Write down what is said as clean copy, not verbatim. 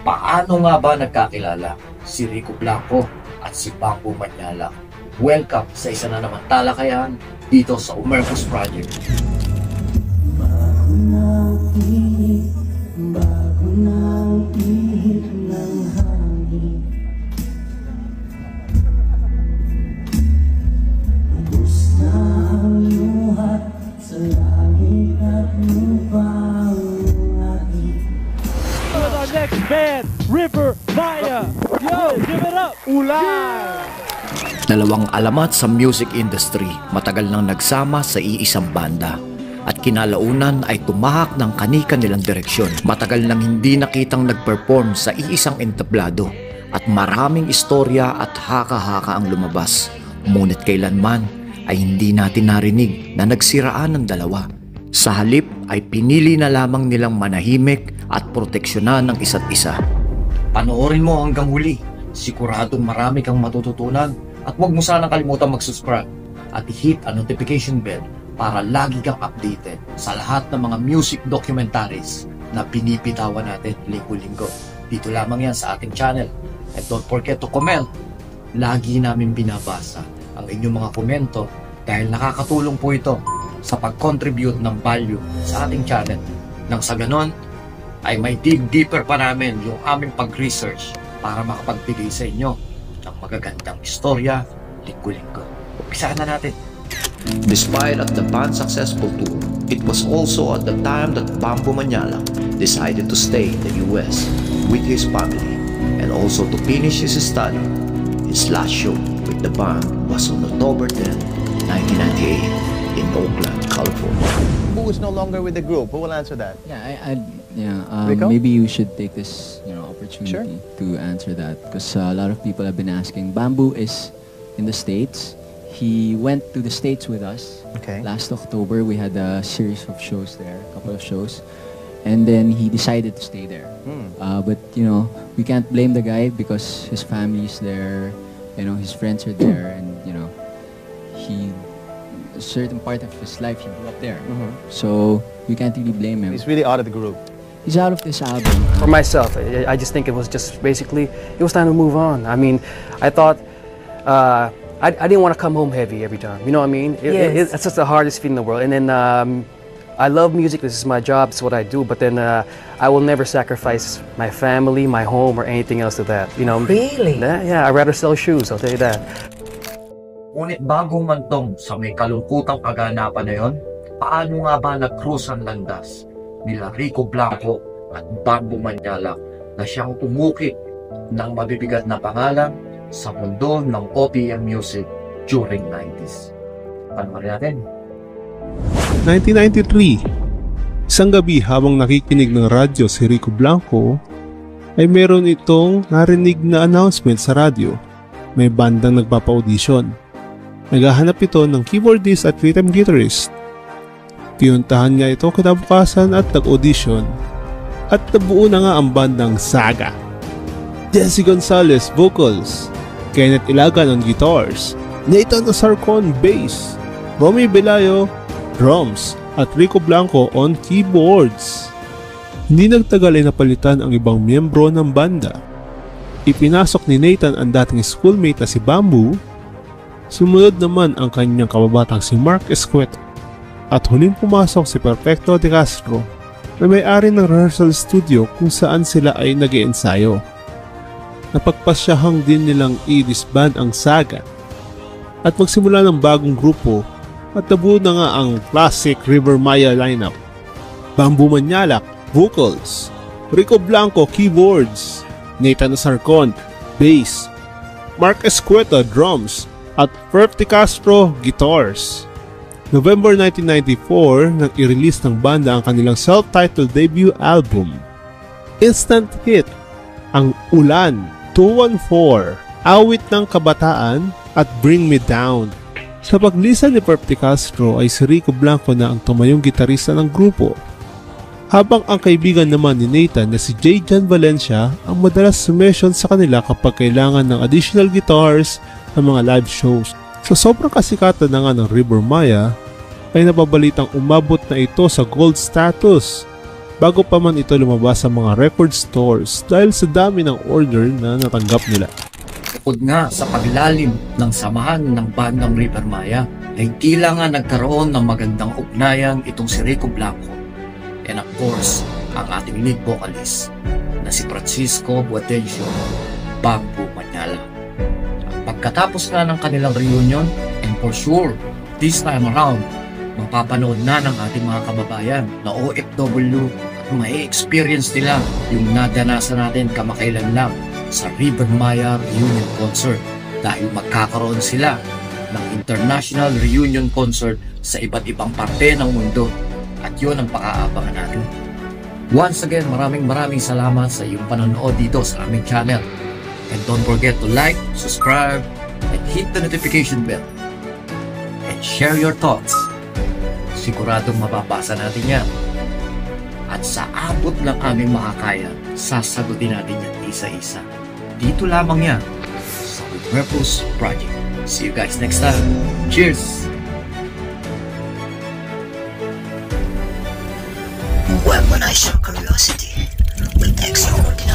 Paano nga ba nagkakilala si Rico Blanco at si Bamboo Manyala? Welcome sa isa na naman talakayan dito sa Umercos Project. Bago na ihip ng hangin, ubos na ang luha sa langit at lupang ating. With our next band, River Maya. Yo, give it up! Ulan! Dalawang alamat sa music industry, matagal nang nagsama sa iisang banda. At kinalaunan ay tumahak ng kani-kanilang direksyon. Matagal nang hindi nakitang nag-perform sa iisang entablado. At maraming istorya at haka-haka ang lumabas. Ngunit kailanman ay hindi natin narinig na nagsiraan ng dalawa. Sa halip ay pinili na lamang nilang manahimik at proteksyonan ng isa't isa. Panoorin mo hanggang huli. Siguradong marami kang matututunan. At huwag mo sanang kalimutan mag-subscribe at i-hit ang notification bell para lagi kang updated sa lahat ng mga music documentaries na binibitawan natin linggo-linggo. Dito lamang yan sa ating channel. And don't forget to comment. Lagi namin binabasa ang inyong mga komento dahil nakakatulong po ito sa pag-contribute ng value sa ating channel. Nang sa ganon, ay may dig deeper pa namin yung aming pag-research para makapagbigay sa inyo ng magagandang istorya linggo-linggo. Umpisahan na natin. Despite of the band's successful tour, it was also at the time that Bamboo Manyala decided to stay in the US with his family and also to finish his study. His last show with the band was on October 10, 1998 in Oakland, California. Who is no longer with the group? Who will answer that? Maybe you should take this opportunity Sure. to answer that because a lot of people have been asking. Bamboo is in the States. He went to the States with us. Okay. Last October, we had a series of shows there, a couple of shows. And then he decided to stay there. But, we can't blame the guy because his family is there, his friends are there, and, a certain part of his life, he grew up there. So, we can't really blame him. He's really out of the group. He's out of this album. For myself, I just think it was just basically, it was time to move on. I mean, I thought, I didn't want to come home heavy every time. You know what I mean? It's just the hardest feeling in the world. And then I love music. This is my job. It's what I do. But then I will never sacrifice my family, my home, or anything else to that. Really? Yeah, I'd rather sell shoes. I'll tell you that. Ngunit bago mantong sa may kalungkutang kaganapan na yon, paano nga ba nag-cruise ang landas nila Rico Blanco at Bamboo Manyala na siyang tumukik ng mabibigat na pangalan sa mundo ng OPM music during 90s. Panoorin natin. 1993, isang gabi habang nakikinig ng radyo si Rico Blanco, ay meron itong narinig na announcement sa radyo. May bandang nagpapa-audition. Naghahanap ito ng keyboardist at rhythm guitarist. Pinuntahan niya ito kinabukasan at nag-audition. At nabuo na nga ang bandang Saga. Jesse Gonzalez vocals, Kenneth Ilagan on guitars, Nathan Sarcon bass, Romy Belayo drums, at Rico Blanco on keyboards. Hindi nagtagal ay napalitan ang ibang miyembro ng banda. Ipinasok ni Nathan ang dating schoolmate na si Bamboo. Sumunod naman ang kanyang kababatang si Mark Escueta. At huling pumasok si Perfecto de Castro na may-ari ng rehearsal studio kung saan sila ay nag-iensayo. Napagpasyahang din nilang i-disband ang Saga at magsimula ng bagong grupo at nabuo na nga ang classic River Maya lineup. Bamboo Manyala vocals, Rico Blanco keyboards, Nathan Sarcon bass, Mark Escueta drums, at Perf de Castro guitars. November 1994 nang i-release ng banda ang kanilang self-titled debut album. Instant hit ang Ulan, 214, Awit ng Kabataan at Bring Me Down. Sa paglisan ni Perf de Castro ay si Rico Blanco na ang tumayong gitarista ng grupo. Habang ang kaibigan naman ni Nathan na si J. John Valencia ang madalas sumession sa kanila kapag kailangan ng additional guitars sa mga live shows. Sa sobrang kasikatan na nga ng River Maya, ay napabalitang umabot na ito sa gold status bago pa man ito lumabas sa mga record stores dahil sa dami ng order na natanggap nila. Bukod nga sa paglalim ng samahan ng bandang River Maya, ay tila nga nagkaroon ng magandang ugnayan itong si Rico Blanco. And of course, ang ating lead vocalist na si Francisco Buatencio, Bamboo Manyala. Pagkatapos nga ng kanilang reunion, and for sure, this time around, mapapanood na ng ating mga kababayan na OFW at may experience nila yung nadanasan natin kamakailan lang sa River Maya Reunion Concert dahil magkakaroon sila ng International Reunion Concert sa iba't ibang parte ng mundo at yun ang pakaabangan natin. Once again, maraming salamat sa iyong panonood dito sa aming channel. And don't forget to like, subscribe, and hit the notification bell. And share your thoughts. Siguradong mababasa natin yan. At sa abot ng aming makakaya, sasagutin natin yan isa-isa. Dito lamang yan sa With Purpose Project. See you guys next time. Cheers! Weaponize your curiosity with extraordinary